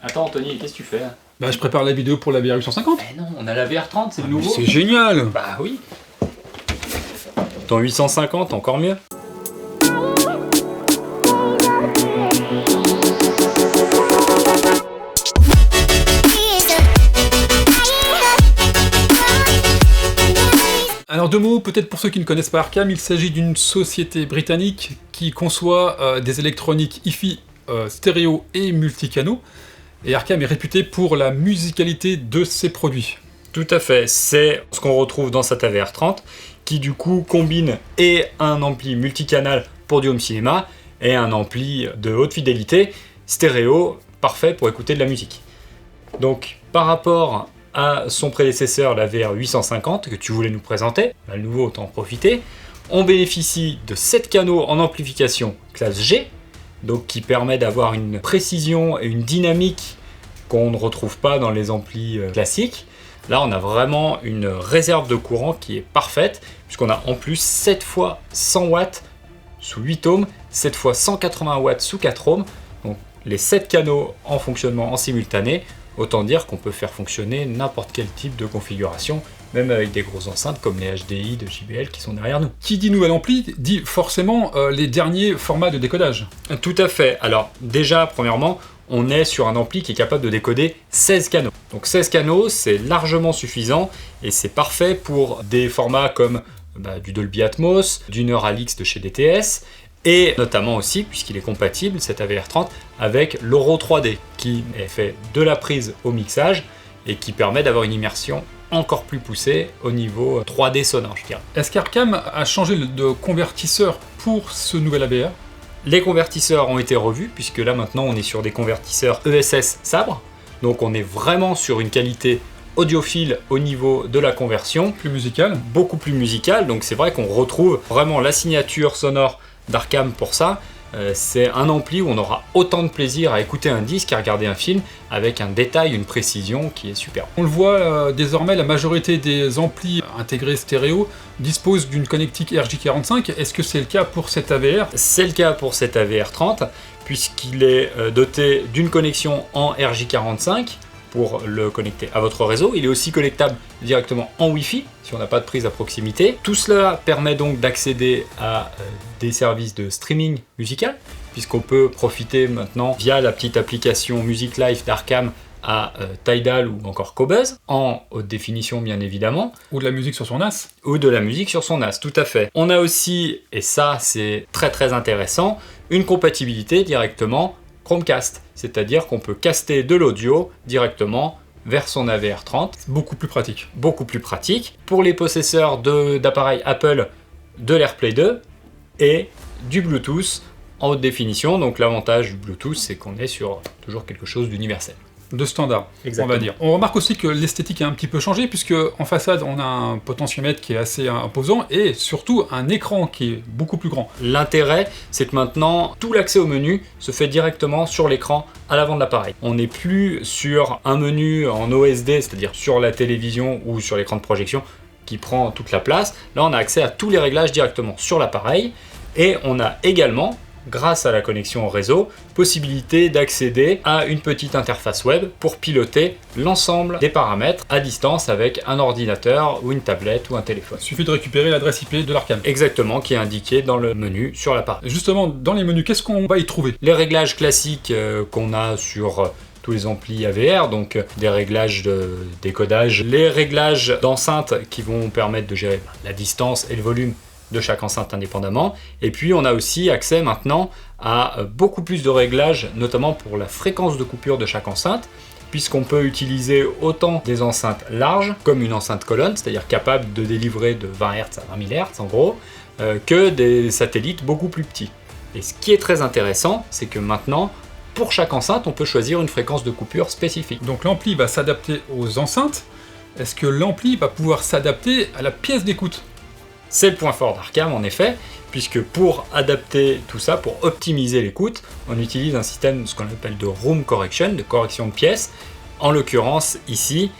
Attends Anthony, qu'est-ce que tu fais là? Bah je prépare la vidéo pour la VR 850. Eh non, on a la VR30, c'est le nouveau. C'est génial. Bah oui. Ton 850, encore mieux. Alors deux mots, peut-être pour ceux qui ne connaissent pas Arkham, il s'agit d'une société britannique qui conçoit des électroniques hi-fi stéréo et multicanaux, et Arkham est réputé pour la musicalité de ses produits. Tout à fait, c'est ce qu'on retrouve dans cette VR30, qui du coup combine et un ampli multicanal pour du home cinéma, et un ampli de haute fidélité, stéréo, parfait pour écouter de la musique. Donc par rapport à son prédécesseur, la VR 850, que tu voulais nous présenter, le nouveau, autant en profiter, on bénéficie de 7 canaux en amplification classe G, donc qui permet d'avoir une précision et une dynamique qu'on ne retrouve pas dans les amplis classiques. Là, on a vraiment une réserve de courant qui est parfaite, puisqu'on a en plus 7 fois 100 watts sous 8 ohms, 7 fois 180 watts sous 4 ohms, donc les 7 canaux en fonctionnement en simultané. Autant dire qu'on peut faire fonctionner n'importe quel type de configuration, même avec des grosses enceintes comme les HDI de JBL qui sont derrière nous. Qui dit nouvel ampli dit forcément les derniers formats de décodage. Tout à fait. Alors déjà, premièrement, on est sur un ampli qui est capable de décoder 16 canaux. Donc 16 canaux, c'est largement suffisant et c'est parfait pour des formats comme du Dolby Atmos, du Neuralix de chez DTS, et notamment aussi, puisqu'il est compatible, cet AVR30, avec l'Auro 3D, qui est fait de la prise au mixage, et qui permet d'avoir une immersion encore plus poussée au niveau 3D sonore, je dirais. Est-ce qu'Arkham a changé de convertisseur pour ce nouvel AVR? Les convertisseurs ont été revus, puisque là maintenant on est sur des convertisseurs ESS Sabre, donc on est vraiment sur une qualité audiophile au niveau de la conversion. Plus musical. Beaucoup plus musical, donc c'est vrai qu'on retrouve vraiment la signature sonore d'Arkham pour ça. C'est un ampli où on aura autant de plaisir à écouter un disque qu'à regarder un film, avec un détail, une précision qui est superbe. On le voit désormais, la majorité des amplis intégrés stéréo disposent d'une connectique RJ45. Est-ce que c'est le cas pour cet AVR? C'est le cas pour cet AVR30, puisqu'il est doté d'une connexion en RJ45 pour le connecter à votre réseau. Il est aussi connectable directement en Wi-Fi, si on n'a pas de prise à proximité. Tout cela permet donc d'accéder à des services de streaming musical, puisqu'on peut profiter maintenant, via la petite application Music Live d'Arkham, à Tidal ou encore Qobuz, en haute définition bien évidemment. Ou de la musique sur son NAS. Ou de la musique sur son NAS, tout à fait. On a aussi, et ça c'est très très intéressant, une compatibilité directement Chromecast, c'est-à-dire qu'on peut caster de l'audio directement vers son AVR30. Beaucoup plus pratique. Beaucoup plus pratique. Pour les possesseurs d'appareils Apple, de l'AirPlay 2 et du Bluetooth en haute définition. Donc l'avantage du Bluetooth, c'est qu'on est sur toujours quelque chose d'universel. De standard, exactement. On va dire. On remarque aussi que l'esthétique a un petit peu changé, puisque en façade, on a un potentiomètre qui est assez imposant, et surtout un écran qui est beaucoup plus grand. L'intérêt, c'est que maintenant, tout l'accès au menu se fait directement sur l'écran à l'avant de l'appareil. On n'est plus sur un menu en OSD, c'est-à-dire sur la télévision ou sur l'écran de projection, qui prend toute la place. Là, on a accès à tous les réglages directement sur l'appareil, et on a également, grâce à la connexion au réseau, possibilité d'accéder à une petite interface web pour piloter l'ensemble des paramètres à distance avec un ordinateur ou une tablette ou un téléphone. Il suffit de récupérer l'adresse IP de l'Arkham. Exactement, qui est indiquée dans le menu sur l'appareil. Justement, dans les menus, qu'est-ce qu'on va y trouver? Les réglages classiques qu'on a sur tous les amplis AVR, donc des réglages de décodage, les réglages d'enceinte qui vont permettre de gérer la distance et le volume de chaque enceinte indépendamment, et puis on a aussi accès maintenant à beaucoup plus de réglages, notamment pour la fréquence de coupure de chaque enceinte, puisqu'on peut utiliser autant des enceintes larges, comme une enceinte colonne, c'est-à-dire capable de délivrer de 20 Hz à 20 000 Hz en gros, que des satellites beaucoup plus petits. Et ce qui est très intéressant, c'est que maintenant, pour chaque enceinte, on peut choisir une fréquence de coupure spécifique. Donc l'ampli va s'adapter aux enceintes. Est-ce que l'ampli va pouvoir s'adapter à la pièce d'écoute? C'est le point fort d'Arkham en effet, puisque pour adapter tout ça, pour optimiser l'écoute, on utilise un système, ce qu'on appelle de room correction, de correction de pièces. En l'occurrence, ici,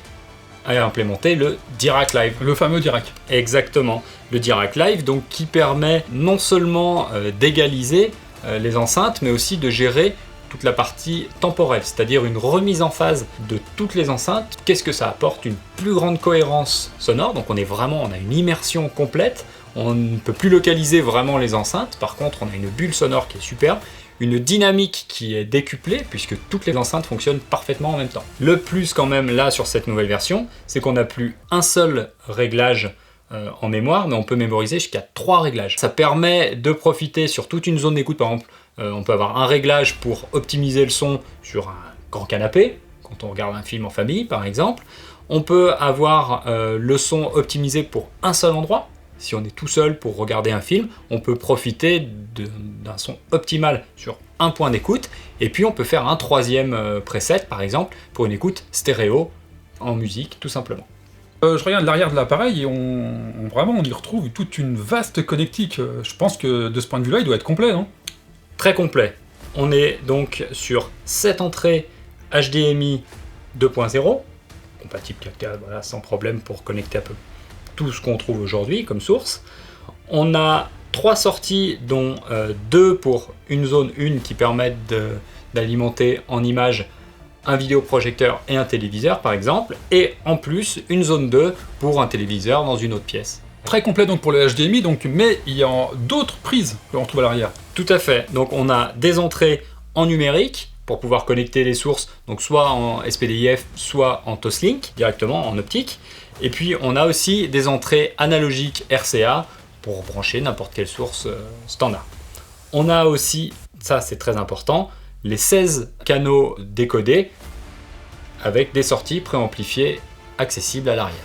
a implémenté le Dirac Live. Le fameux Dirac. Exactement. Le Dirac Live, donc, qui permet non seulement d'égaliser les enceintes, mais aussi de gérer toute la partie temporelle, c'est-à-dire une remise en phase de toutes les enceintes. Qu'est-ce que ça apporte? Une plus grande cohérence sonore, donc on a une immersion complète, on ne peut plus localiser vraiment les enceintes, par contre on a une bulle sonore qui est superbe, une dynamique qui est décuplée, puisque toutes les enceintes fonctionnent parfaitement en même temps. Le plus quand même là sur cette nouvelle version, c'est qu'on n'a plus un seul réglage en mémoire, mais on peut mémoriser jusqu'à 3 réglages. Ça permet de profiter sur toute une zone d'écoute, par exemple, on peut avoir un réglage pour optimiser le son sur un grand canapé, quand on regarde un film en famille par exemple. On peut avoir le son optimisé pour un seul endroit. Si on est tout seul pour regarder un film, on peut profiter d'un son optimal sur un point d'écoute, et puis on peut faire un 3e preset par exemple pour une écoute stéréo en musique tout simplement. Je regarde l'arrière de l'appareil et vraiment on y retrouve toute une vaste connectique. Je pense que de ce point de vue-là, il doit être complet, non? Très complet. On est donc sur 7 entrées HDMI 2.0, compatible 4K, voilà, sans problème pour connecter un peu tout ce qu'on trouve aujourd'hui comme source. On a 3 sorties, dont 2 pour une zone 1 qui permettent d'alimenter en images un vidéoprojecteur et un téléviseur par exemple, et en plus une zone 2 pour un téléviseur dans une autre pièce. Très complet donc pour le HDMI, mais il y a d'autres prises que l'on trouve à l'arrière. Tout à fait, donc on a des entrées en numérique pour pouvoir connecter les sources, donc soit en SPDIF, soit en Toslink, directement en optique. Et puis on a aussi des entrées analogiques RCA pour brancher n'importe quelle source standard. On a aussi, ça c'est très important, les 16 canaux décodés avec des sorties préamplifiées accessibles à l'arrière.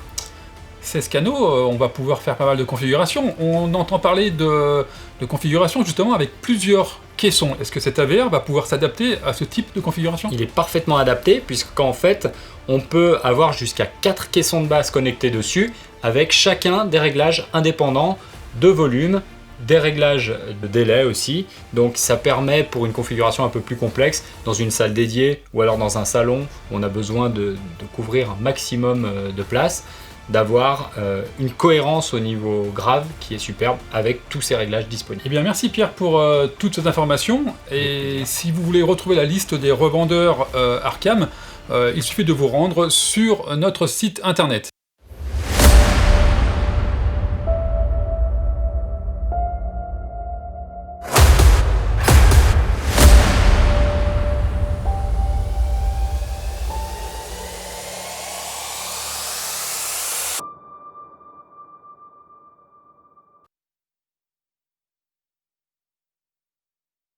16 canaux, on va pouvoir faire pas mal de configurations. On entend parler de configuration justement avec plusieurs caissons. Est-ce que cet AVR va pouvoir s'adapter à ce type de configuration? Il est parfaitement adapté, puisqu'en fait, on peut avoir jusqu'à 4 caissons de base connectés dessus, avec chacun des réglages indépendants de volume, des réglages de délai aussi. Donc ça permet, pour une configuration un peu plus complexe, dans une salle dédiée, ou alors dans un salon où on a besoin de couvrir un maximum de place, d'avoir une cohérence au niveau grave qui est superbe avec tous ces réglages disponibles. Eh bien merci Pierre pour toutes ces informations, et si vous voulez retrouver la liste des revendeurs Arcam, il suffit de vous rendre sur notre site internet.